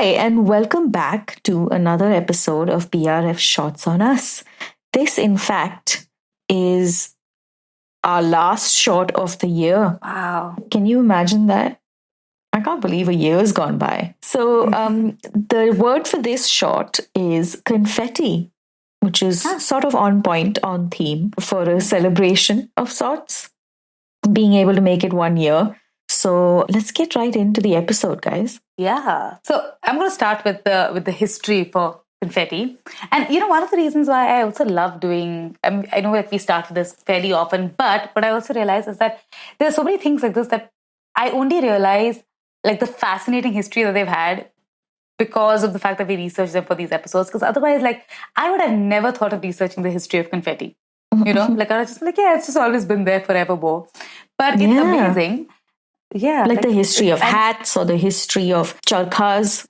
and welcome back to another episode of BRF Shorts on Us. This, in fact, is our last short of the year. Wow. Can you imagine that? I can't believe a year's gone by. So, the word for this short is confetti, which is sort of on point, on theme for a celebration of sorts, being able to make it 1 year. So let's get right into the episode, guys. Yeah. So I'm going to start with the history for confetti. And one of the reasons why I also love doing, I know that we start with this fairly often, but what I also realize is that there's so many things like this that I only realize like the fascinating history that they've had because of the fact that we researched them for these episodes. Because otherwise, like, I would have never thought of researching the history of confetti. Like I was just like, yeah, it's just always been there forever, but it's amazing. Yeah. Like the history of hats or the history of charkhas.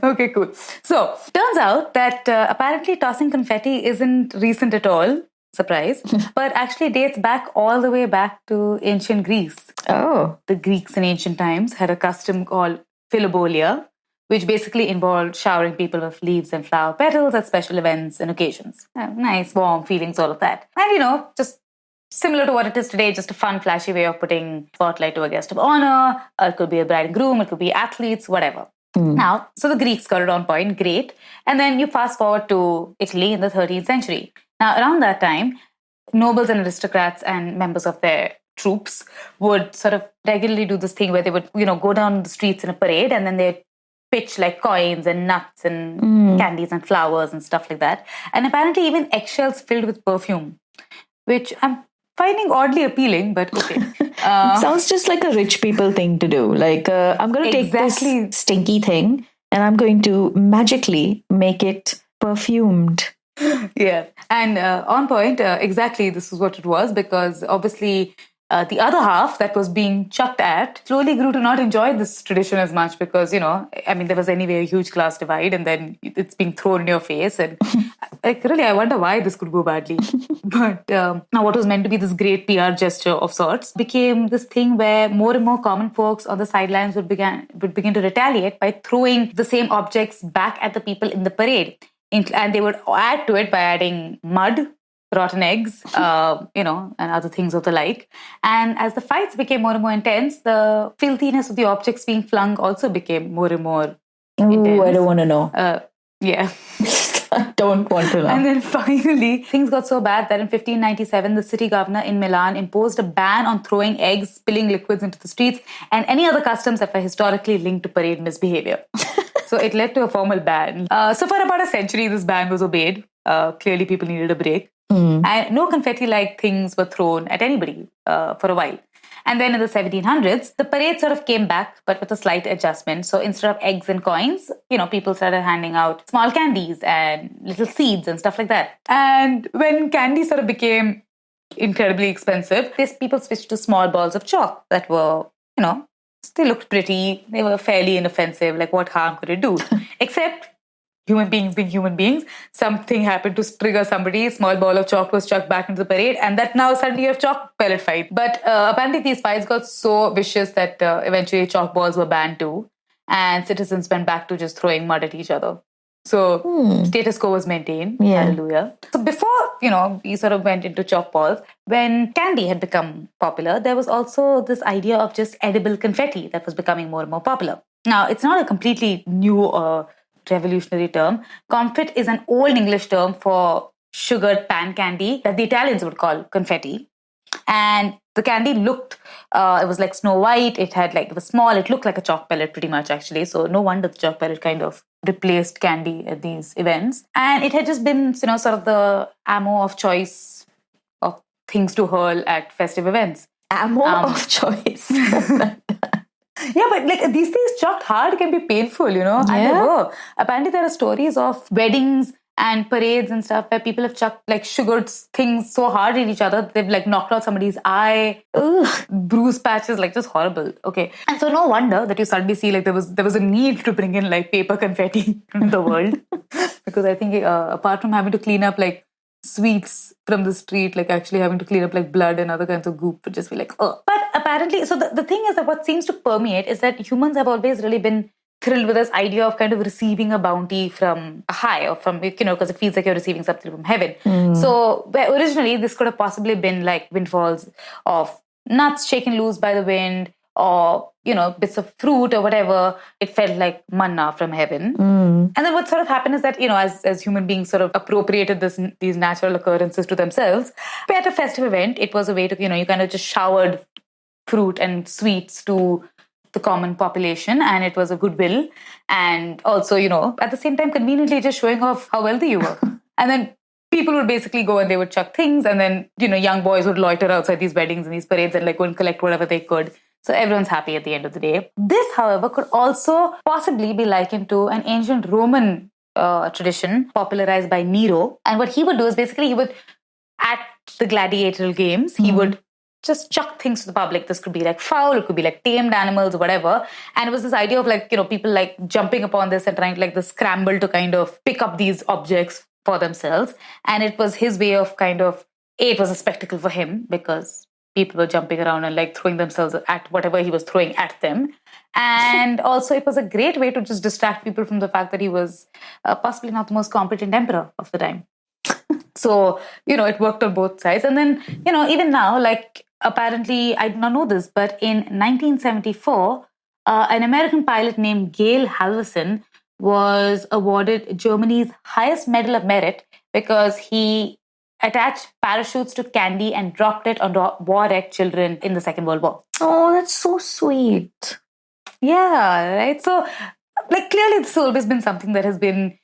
Okay, cool. So, turns out that apparently tossing confetti isn't recent at all, surprise, but actually dates back all the way back to ancient Greece. Oh. The Greeks in ancient times had a custom called philobolia, which basically involved showering people with leaves and flower petals at special events and occasions. Nice, warm feelings, all of that. And, just similar to what it is today, just a fun, flashy way of putting spotlight to a guest of honor. It could be a bride and groom, it could be athletes, whatever. Now, so the Greeks got it on point, great. And then you fast forward to Italy in the 13th century. Now, around that time, nobles and aristocrats and members of their troops would sort of regularly do this thing where they would, go down the streets in a parade and then they'd pitch like coins and nuts and candies and flowers and stuff like that. And apparently even eggshells filled with perfume, which I'm finding oddly appealing, but okay. It sounds just like a rich people thing to do. Like, I'm going to take this stinky thing and I'm going to magically make it perfumed. Yeah. And on point, exactly this is what it was, because obviously the other half that was being chucked at slowly grew to not enjoy this tradition as much because, there was anyway a huge class divide and then it's being thrown in your face. And I wonder why this could go badly. But now what was meant to be this great PR gesture of sorts became this thing where more and more common folks on the sidelines would begin to retaliate by throwing the same objects back at the people in the parade. And they would add to it by adding mud, rotten eggs, and other things of the like. And as the fights became more and more intense, the filthiness of the objects being flung also became more and more intense. Ooh, I don't want to know. Yeah. I don't want to know. And then finally, things got so bad that in 1597, the city governor in Milan imposed a ban on throwing eggs, spilling liquids into the streets, and any other customs that were historically linked to parade misbehavior. So it led to a formal ban. So for about a century, this ban was obeyed. Clearly, people needed a break. And no confetti-like things were thrown at anybody for a while. And then in the 1700s, the parade sort of came back, but with a slight adjustment. So instead of eggs and coins, people started handing out small candies and little seeds and stuff like that. And when candy sort of became incredibly expensive, these people switched to small balls of chalk that were, they looked pretty. They were fairly inoffensive. Like, what harm could it do? Except human beings being human beings, something happened to trigger somebody, a small ball of chalk was chucked back into the parade, and that now suddenly you have chalk pellet fight. But apparently these fights got so vicious that eventually chalk balls were banned too, and citizens went back to just throwing mud at each other. So status quo was maintained. Yeah. Hallelujah. So before, we sort of went into chalk balls, when candy had become popular, there was also this idea of just edible confetti that was becoming more and more popular. Now, it's not a completely new revolutionary term. Confit is an old English term for sugared pan candy that the Italians would call confetti. And the candy looked, it was like Snow White. It was small. It looked like a chalk pellet pretty much actually. So no wonder the chalk pellet kind of replaced candy at these events. And it had just been, sort of the ammo of choice of things to hurl at festive events. Ammo of choice. Yeah, but like these things chucked hard can be painful, And they were. Apparently there are stories of weddings and parades and stuff where people have chucked like sugared things so hard at each other they've like knocked out somebody's eye. Bruise patches, like just horrible. Okay. And so no wonder that you suddenly see like there was a need to bring in like paper confetti into the world. Because I think apart from having to clean up like sweets from the street, like actually having to clean up like blood and other kinds of goop would just be like, oh. But apparently, so the thing is that what seems to permeate is that humans have always really been thrilled with this idea of kind of receiving a bounty from a high, or from, because it feels like you're receiving something from heaven. So originally this could have possibly been like windfalls of nuts shaken loose by the wind, or bits of fruit or whatever. It felt like manna from heaven. And then what sort of happened is that as human beings sort of appropriated these natural occurrences to themselves, at a festive event, it was a way to you kind of just showered fruit and sweets to the common population, and it was a goodwill, and also at the same time conveniently just showing off how wealthy you were. And then people would basically go and they would chuck things, and then young boys would loiter outside these weddings and these parades and like go and collect whatever they could. So everyone's happy at the end of the day. This, however, could also possibly be likened to an ancient Roman tradition popularized by Nero. And what he would do is basically at the gladiatorial games, he would just chuck things to the public. This could be like fowl, it could be like tamed animals or whatever. And it was this idea of like, people like jumping upon this and trying to like the scramble to kind of pick up these objects for themselves. And it was his way of kind of, it was a spectacle for him because people were jumping around and like throwing themselves at whatever he was throwing at them. And also it was a great way to just distract people from the fact that he was possibly not the most competent emperor of the time. So, it worked on both sides. And then, even now, like apparently, I did not know this, but in 1974, an American pilot named Gail Halverson was awarded Germany's highest medal of merit because he attached parachutes to candy and dropped it on war-wrecked children in the Second World War. Oh, that's so sweet. Yeah, right? So, like, clearly this has always been something that has been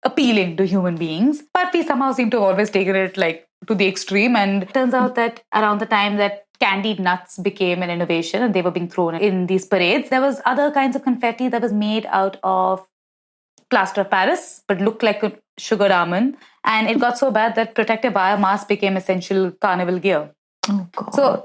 appealing to human beings, but we somehow seem to have always taken it, like, to the extreme. And it turns out that around the time that candied nuts became an innovation and they were being thrown in these parades, there was other kinds of confetti that was made out of plaster of Paris, but looked like a sugared almond. And it got so bad that protective wire masks became essential carnival gear. Oh, God. So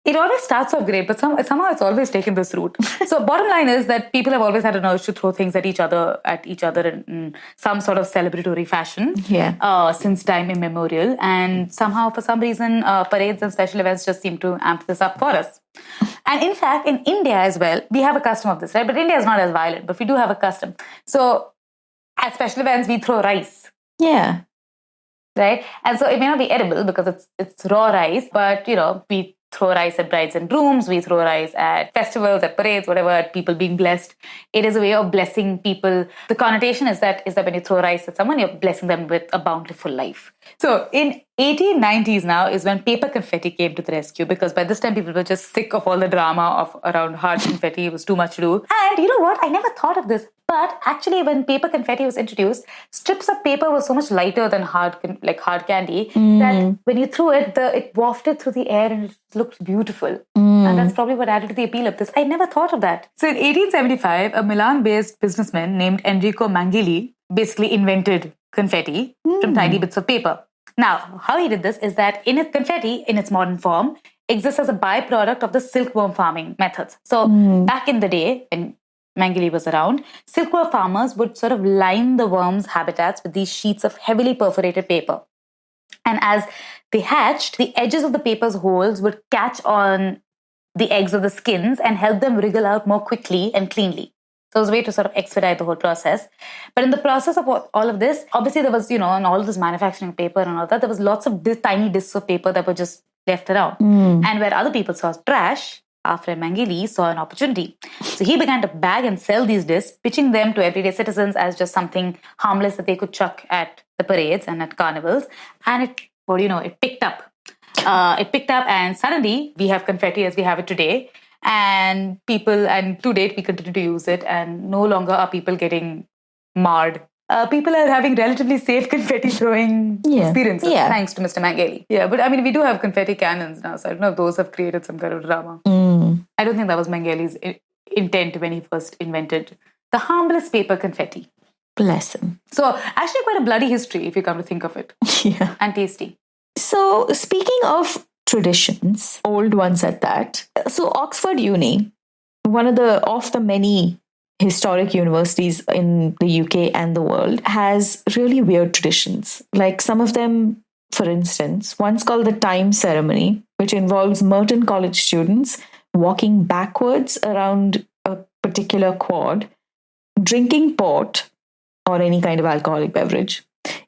it always starts off great, but somehow it's always taken this route. So bottom line is that people have always had an urge to throw things at each other in some sort of celebratory fashion since time immemorial. And somehow, for some reason, parades and special events just seem to amp this up for us. And in fact, in India as well, we have a custom of this, right? But India is not as violent, but we do have a custom. So at special events, we throw rice. Yeah. Right? And so it may not be edible because it's raw rice, but, we throw rice at brides and grooms, we throw rice at festivals, at parades, whatever, at people being blessed. It is a way of blessing people. The connotation is that when you throw rice at someone, you're blessing them with a bountiful life. So in 1890s now is when paper confetti came to the rescue, because by this time people were just sick of all the drama around hard confetti. It was too much to do. And you know what? I never thought of this. But actually, when paper confetti was introduced, strips of paper were so much lighter than hard candy that when you threw it, it wafted through the air and it looked beautiful. And that's probably what added to the appeal of this. I never thought of that. So in 1875, a Milan-based businessman named Enrico Mangili basically invented confetti from tiny bits of paper. Now, how he did this is that confetti, in its modern form, exists as a byproduct of the silkworm farming methods. So back in the day, when Mangili was around, silkworm farmers would sort of line the worms' habitats with these sheets of heavily perforated paper. And as they hatched, the edges of the paper's holes would catch on the eggs of the skins and help them wriggle out more quickly and cleanly. So it was a way to sort of expedite the whole process. But in the process of all of this, obviously there was, and all of this manufacturing paper and all that, there was lots of tiny discs of paper that were just left around. And where other people saw trash, after Mangili saw an opportunity. So he began to bag and sell these discs, pitching them to everyday citizens as just something harmless that they could chuck at the parades and at carnivals. And it picked up. It picked up, and suddenly we have confetti as we have it today. And to date, we continue to use it, and no longer are people getting marred. People are having relatively safe confetti throwing experiences, thanks to Mr. Mangeli. Yeah, but I mean, we do have confetti cannons now, so I don't know if those have created some kind of drama. I don't think that was Mangeli's intent when he first invented the harmless paper confetti. Bless him. So actually quite a bloody history, if you come to think of it. Yeah. And tasty. So speaking of traditions, old ones at that, so Oxford Uni, one of the many historic universities in the UK and the world, has really weird traditions. Like some of them, for instance, one's called the time ceremony, which involves Merton College students walking backwards around a particular quad drinking port or any kind of alcoholic beverage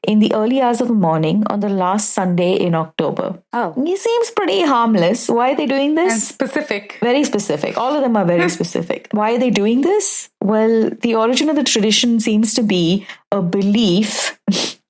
in the early hours of the morning on the last Sunday in October. Oh. It seems pretty harmless. Why are they doing this? And specific. Very specific. All of them are very specific. Why are they doing this? Well, the origin of the tradition seems to be a belief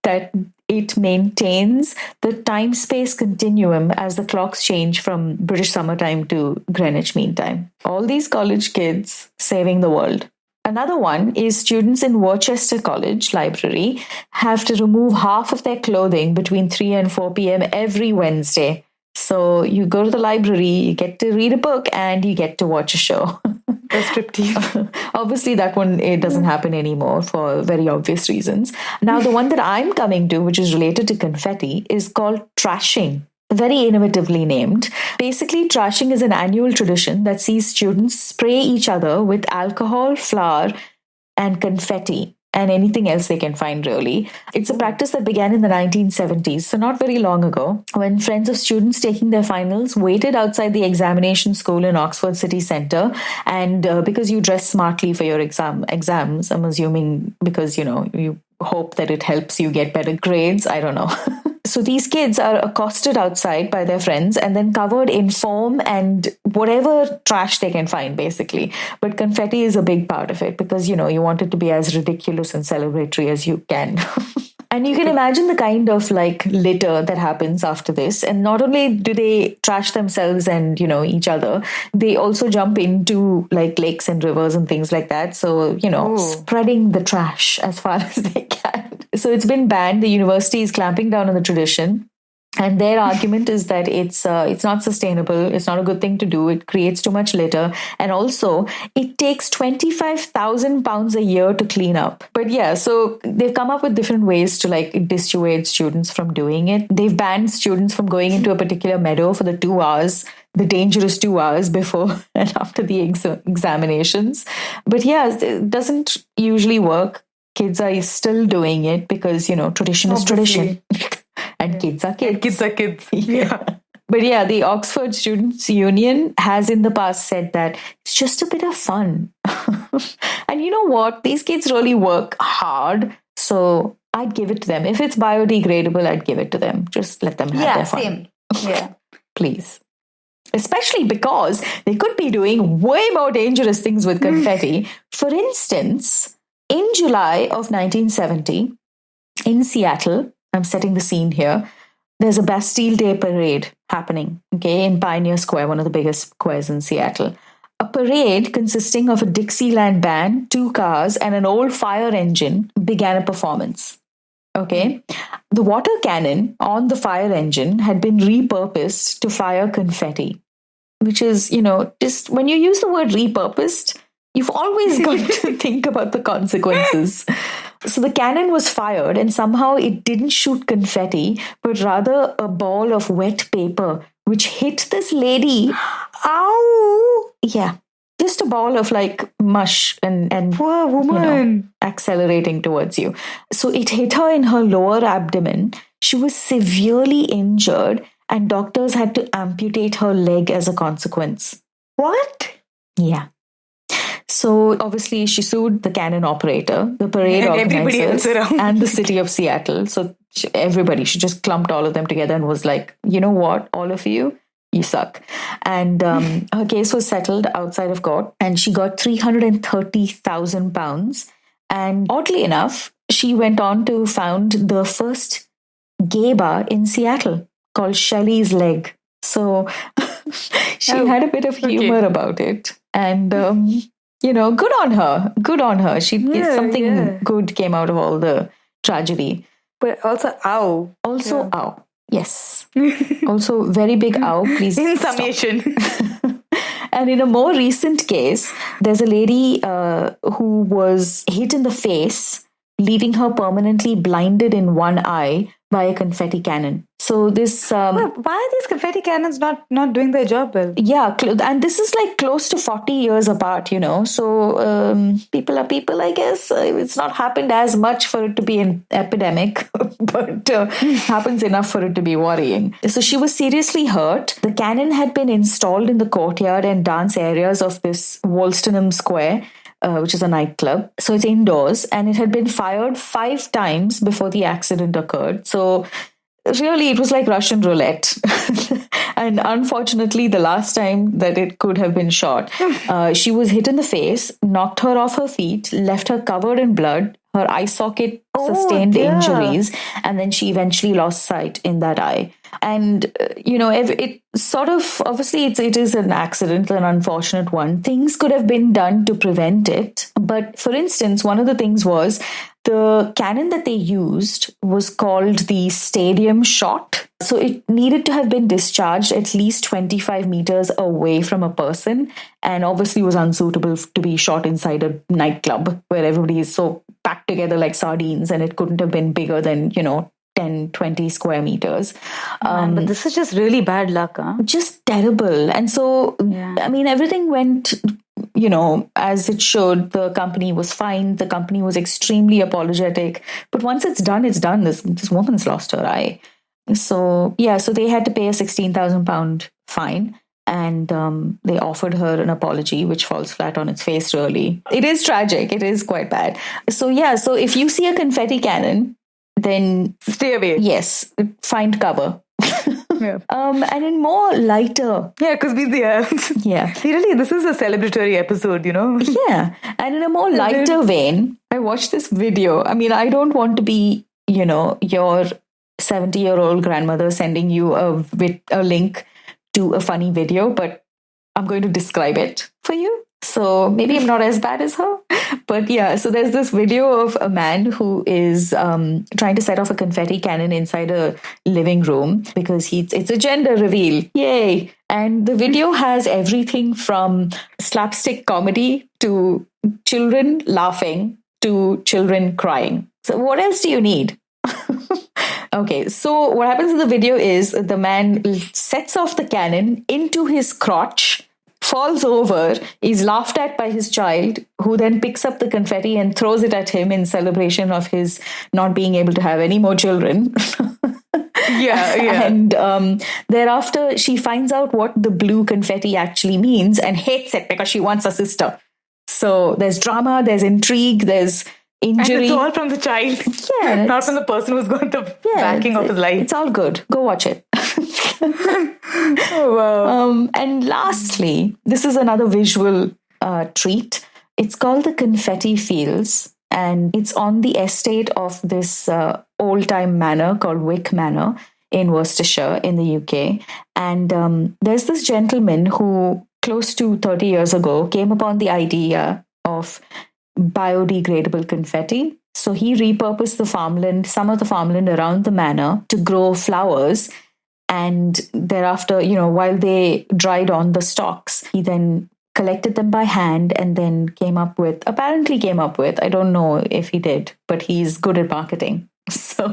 that it maintains the time-space continuum as the clocks change from British summertime to Greenwich Mean Time. All these college kids saving the world. Another one is students in Worcester College Library have to remove half of their clothing between 3 and 4 p.m. every Wednesday. So you go to the library, you get to read a book, and you get to watch a show. A striptease. Obviously, that one, it doesn't happen anymore for very obvious reasons. Now, the one that I'm coming to, which is related to confetti, is called trashing. Very innovatively named. Basically, trashing is an annual tradition that sees students spray each other with alcohol, flour, and confetti, and anything else they can find, really. It's a practice that began in the 1970s, so not very long ago, when friends of students taking their finals waited outside the examination school in Oxford City Centre. And because you dress smartly for your exams, I'm assuming because, you hope that it helps you get better grades. I don't know. So these kids are accosted outside by their friends and then covered in foam and whatever trash they can find, basically. But confetti is a big part of it because, you want it to be as ridiculous and celebratory as you can. And you can imagine the kind of litter that happens after this. And not only do they trash themselves and, each other, they also jump into lakes and rivers and things like that. So, spreading the trash as far as they can. So it's been banned. The university is clamping down on the tradition. And their argument is that it's not sustainable. It's not a good thing to do. It creates too much litter. And also, it takes 25,000 pounds a year to clean up. But yeah, so they've come up with different ways to dissuade students from doing it. They've banned students from going into a particular meadow for the 2 hours, the dangerous 2 hours before and after the examinations. But yeah, it doesn't usually work. Kids are still doing it because, tradition is tradition. And kids are kids. And kids are kids. Yeah. But yeah, the Oxford Students' Union has in the past said that it's just a bit of fun. And you know what? These kids really work hard. So I'd give it to them. If it's biodegradable, I'd give it to them. Just let them have their fun. Same. Yeah. Please. Especially because they could be doing way more dangerous things with confetti. For instance, in July of 1970, in Seattle, I'm setting the scene here, there's a Bastille Day parade happening, in Pioneer Square, one of the biggest squares in Seattle. A parade consisting of a Dixieland band, 2 cars, and an old fire engine began a performance. The water cannon on the fire engine had been repurposed to fire confetti, which is, just when you use the word repurposed, you've always got to think about the consequences. So the cannon was fired and somehow it didn't shoot confetti, but rather a ball of wet paper, which hit this lady. Ow! Yeah. Just a ball of mush and poor woman, accelerating towards you. So it hit her in her lower abdomen. She was severely injured and doctors had to amputate her leg as a consequence. What? Yeah. So obviously she sued the cannon operator, the parade organizers, and the city of Seattle. So she just clumped all of them together and was like, you know what, all of you, you suck. And her case was settled outside of court and she got £330,000. And oddly enough, she went on to found the first gay bar in Seattle called Shelley's Leg. So she had a bit of humor about it. And good on her. Good on her. Something good came out of all the tragedy. But also, ow. Also, ow. Yes. Also, very big ow. Please. In summation. And in a more recent case, there's a lady who was hit in the face, leaving her permanently blinded in one eye by a confetti cannon. So this... why are these confetti cannons not doing their job well? Yeah, and this is close to 40 years apart, So people are people, I guess. It's not happened as much for it to be an epidemic, but happens enough for it to be worrying. So she was seriously hurt. The cannon had been installed in the courtyard and dance areas of this Wolstenham Square, which is a nightclub. So it's indoors, and it had been fired 5 times before the accident occurred. So really, it was like Russian roulette. And unfortunately, the last time that it could have been shot, she was hit in the face, knocked her off her feet, left her covered in blood. Her eye socket sustained injuries, and then she eventually lost sight in that eye. And, it sort of, obviously, it is an accident, an unfortunate one. Things could have been done to prevent it. But for instance, one of the things was the cannon that they used was called the stadium shot. So it needed to have been discharged at least 25 meters away from a person, and obviously was unsuitable to be shot inside a nightclub where everybody is so packed together like sardines, and it couldn't have been bigger than, 10, 20 square meters. But this is just really bad luck, huh? Just terrible. And so, I mean, everything went, as it should. The company was fine. The company was extremely apologetic. But once it's done, it's done. This woman's lost her eye. So, so they had to pay a £16,000 fine. And they offered her an apology, which falls flat on its face, really. It is tragic. It is quite bad. So, so if you see a confetti cannon, then stay away. Yes, find cover. Yeah. And in more lighter. Yeah, because really, this is a celebratory episode, Yeah. And in a more lighter vein, I watched this video. I mean, I don't want to be, your 70-year-old grandmother sending you a link to a funny video, but I'm going to describe it for you. So maybe I'm not as bad as her. But so there's this video of a man who is trying to set off a confetti cannon inside a living room because it's a gender reveal. Yay. And the video has everything from slapstick comedy to children laughing to children crying. So what else do you need? Okay, so what happens in the video is the man sets off the cannon into his crotch, falls over, is laughed at by his child, who then picks up the confetti and throws it at him in celebration of his not being able to have any more children. Yeah. And thereafter, she finds out what the blue confetti actually means and hates it because she wants a sister. So there's drama, there's intrigue, there's injury. And it's all from the child. Yeah. Not from the person who's going to backing of his life. It's all good. Go watch it. Oh, wow. And lastly, this is another visual treat. It's called the Confetti Fields, and it's on the estate of this old-time manor called Wick Manor in Worcestershire in the UK. And there's this gentleman who, close to 30 years ago, came upon the idea of biodegradable confetti. So he repurposed the farmland, some of the farmland around the manor, to grow flowers. And thereafter, while they dried on the stalks, he then collected them by hand and then apparently came up with, I don't know if he did, but he's good at marketing. So,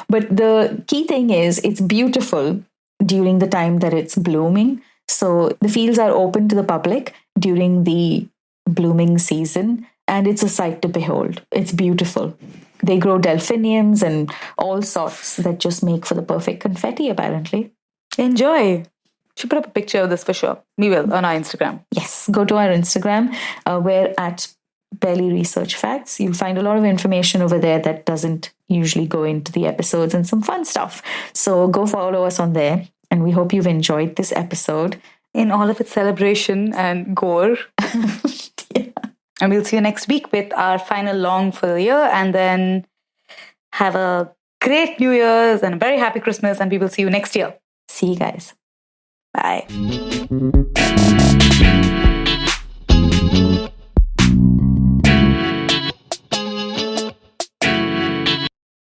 but the key thing is it's beautiful during the time that it's blooming. So the fields are open to the public during the blooming season, and it's a sight to behold. It's beautiful. They grow delphiniums and all sorts that just make for the perfect confetti, apparently. Enjoy. Should put up a picture of this for sure. We will on our Instagram. Yes, go to our Instagram. We're at Barely Research Facts. You'll find a lot of information over there that doesn't usually go into the episodes and some fun stuff. So go follow us on there. And we hope you've enjoyed this episode. In all of its celebration and gore. Yeah. And we'll see you next week with our final long for the year. And then have a great New Year's and a very happy Christmas. And we will see you next year. See you guys. Bye.